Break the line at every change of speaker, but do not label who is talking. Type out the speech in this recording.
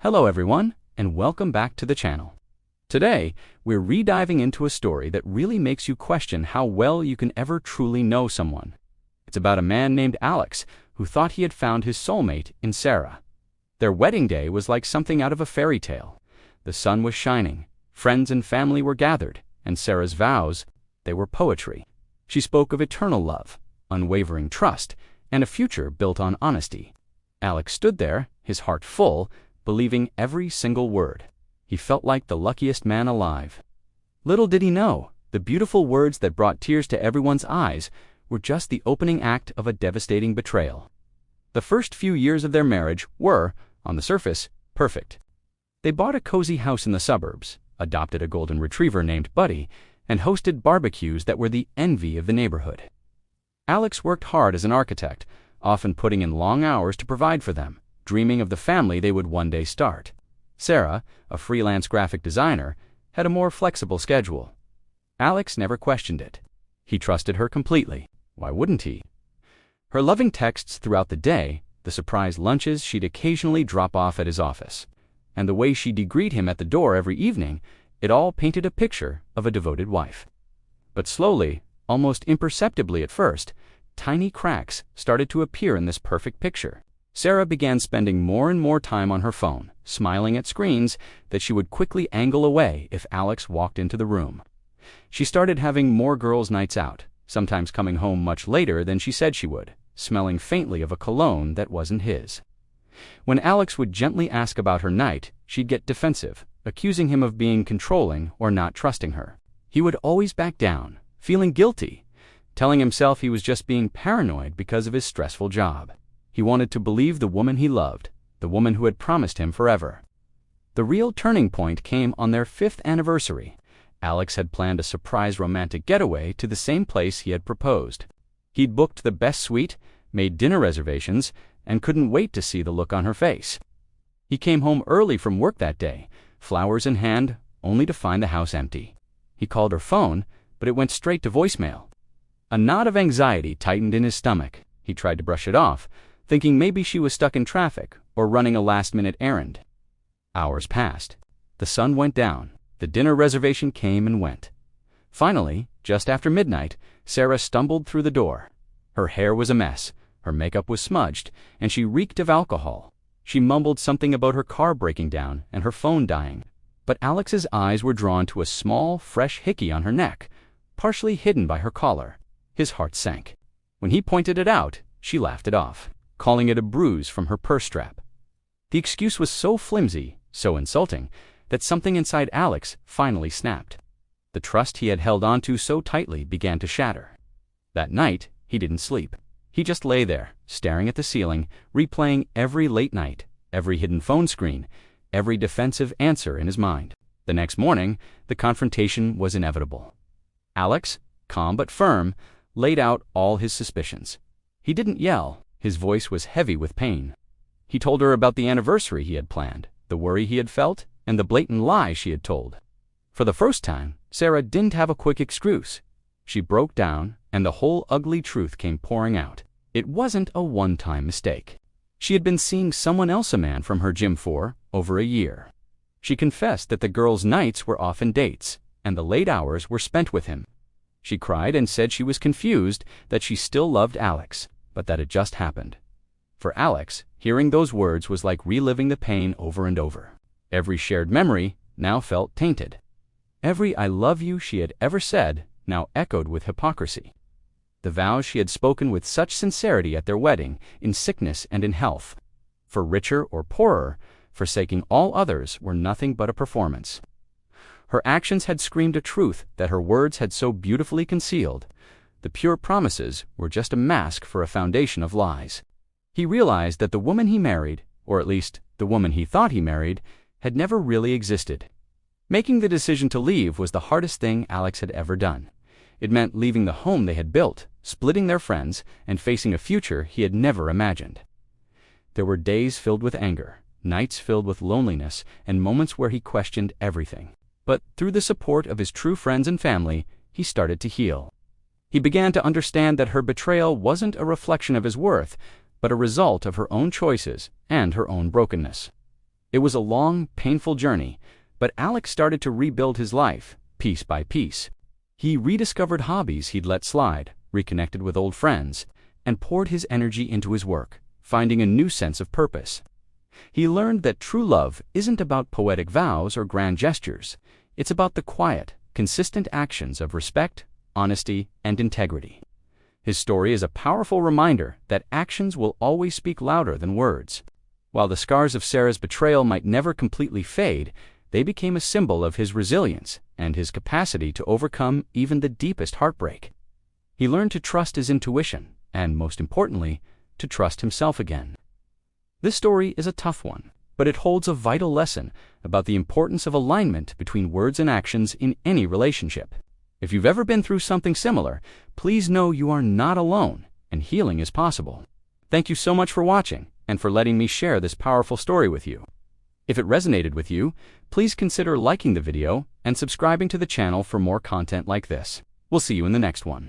Hello everyone, and welcome back to the channel. Today, we're rediving into a story that really makes you question how well you can ever truly know someone. It's about a man named Alex who thought he had found his soulmate in Sarah. Their wedding day was like something out of a fairy tale. The sun was shining, friends and family were gathered, and Sarah's vows, they were poetry. She spoke of eternal love, unwavering trust, and a future built on honesty. Alex stood there, his heart full, believing every single word. He felt like the luckiest man alive. Little did he know, the beautiful words that brought tears to everyone's eyes were just the opening act of a devastating betrayal. The first few years of their marriage were, on the surface, perfect. They bought a cozy house in the suburbs, adopted a golden retriever named Buddy, and hosted barbecues that were the envy of the neighborhood. Alex worked hard as an architect, often putting in long hours to provide for them, dreaming of the family they would one day start. Sarah, a freelance graphic designer, had a more flexible schedule. Alex never questioned it. He trusted her completely. Why wouldn't he? Her loving texts throughout the day, the surprise lunches she'd occasionally drop off at his office, and the way she'd greet him at the door every evening, it all painted a picture of a devoted wife. But slowly, almost imperceptibly at first, tiny cracks started to appear in this perfect picture. Sarah began spending more and more time on her phone, smiling at screens that she would quickly angle away if Alex walked into the room. She started having more girls' nights out, sometimes coming home much later than she said she would, smelling faintly of a cologne that wasn't his. When Alex would gently ask about her night, she'd get defensive, accusing him of being controlling or not trusting her. He would always back down, feeling guilty, telling himself he was just being paranoid because of his stressful job. He wanted to believe the woman he loved, the woman who had promised him forever. The real turning point came on their 5th anniversary. Alex had planned a surprise romantic getaway to the same place he had proposed. He'd booked the best suite, made dinner reservations, and couldn't wait to see the look on her face. He came home early from work that day, flowers in hand, only to find the house empty. He called her phone, but it went straight to voicemail. A knot of anxiety tightened in his stomach. He tried to brush it off, thinking maybe she was stuck in traffic or running a last-minute errand. Hours passed. The sun went down. The dinner reservation came and went. Finally, just after midnight, Sarah stumbled through the door. Her hair was a mess, her makeup was smudged, and she reeked of alcohol. She mumbled something about her car breaking down and her phone dying. But Alex's eyes were drawn to a small, fresh hickey on her neck, partially hidden by her collar. His heart sank. When he pointed it out, she laughed it off, calling it a bruise from her purse strap. The excuse was so flimsy, so insulting, that something inside Alex finally snapped. The trust he had held onto so tightly began to shatter. That night, he didn't sleep. He just lay there, staring at the ceiling, replaying every late night, every hidden phone screen, every defensive answer in his mind. The next morning, the confrontation was inevitable. Alex, calm but firm, laid out all his suspicions. He didn't yell. His voice was heavy with pain. He told her about the anniversary he had planned, the worry he had felt, and the blatant lie she had told. For the first time, Sarah didn't have a quick excuse. She broke down, and the whole ugly truth came pouring out. It wasn't a one-time mistake. She had been seeing someone else, a man from her gym for over a year. She confessed that the girls' nights were often dates, and the late hours were spent with him. She cried and said she was confused, that she still loved Alex, but that it just happened. For Alex, hearing those words was like reliving the pain over and over. Every shared memory now felt tainted. Every "I love you" she had ever said now echoed with hypocrisy. The vows she had spoken with such sincerity at their wedding, in sickness and in health, for richer or poorer, forsaking all others, were nothing but a performance. Her actions had screamed a truth that her words had so beautifully concealed. The pure promises were just a mask for a foundation of lies. He realized that the woman he married, or at least the woman he thought he married, had never really existed. Making the decision to leave was the hardest thing Alex had ever done. It meant leaving the home they had built, splitting their friends, and facing a future he had never imagined. There were days filled with anger, nights filled with loneliness, and moments where he questioned everything. But through the support of his true friends and family, he started to heal. He began to understand that her betrayal wasn't a reflection of his worth, but a result of her own choices and her own brokenness. It was a long, painful journey, but Alex started to rebuild his life, piece by piece. He rediscovered hobbies he'd let slide, reconnected with old friends, and poured his energy into his work, finding a new sense of purpose. He learned that true love isn't about poetic vows or grand gestures. It's about the quiet, consistent actions of respect, honesty, and integrity. His story is a powerful reminder that actions will always speak louder than words. While the scars of Sarah's betrayal might never completely fade, they became a symbol of his resilience and his capacity to overcome even the deepest heartbreak. He learned to trust his intuition and, most importantly, to trust himself again. This story is a tough one, but it holds a vital lesson about the importance of alignment between words and actions in any relationship. If you've ever been through something similar, please know you are not alone and healing is possible. Thank you so much for watching and for letting me share this powerful story with you. If it resonated with you, please consider liking the video and subscribing to the channel for more content like this. We'll see you in the next one.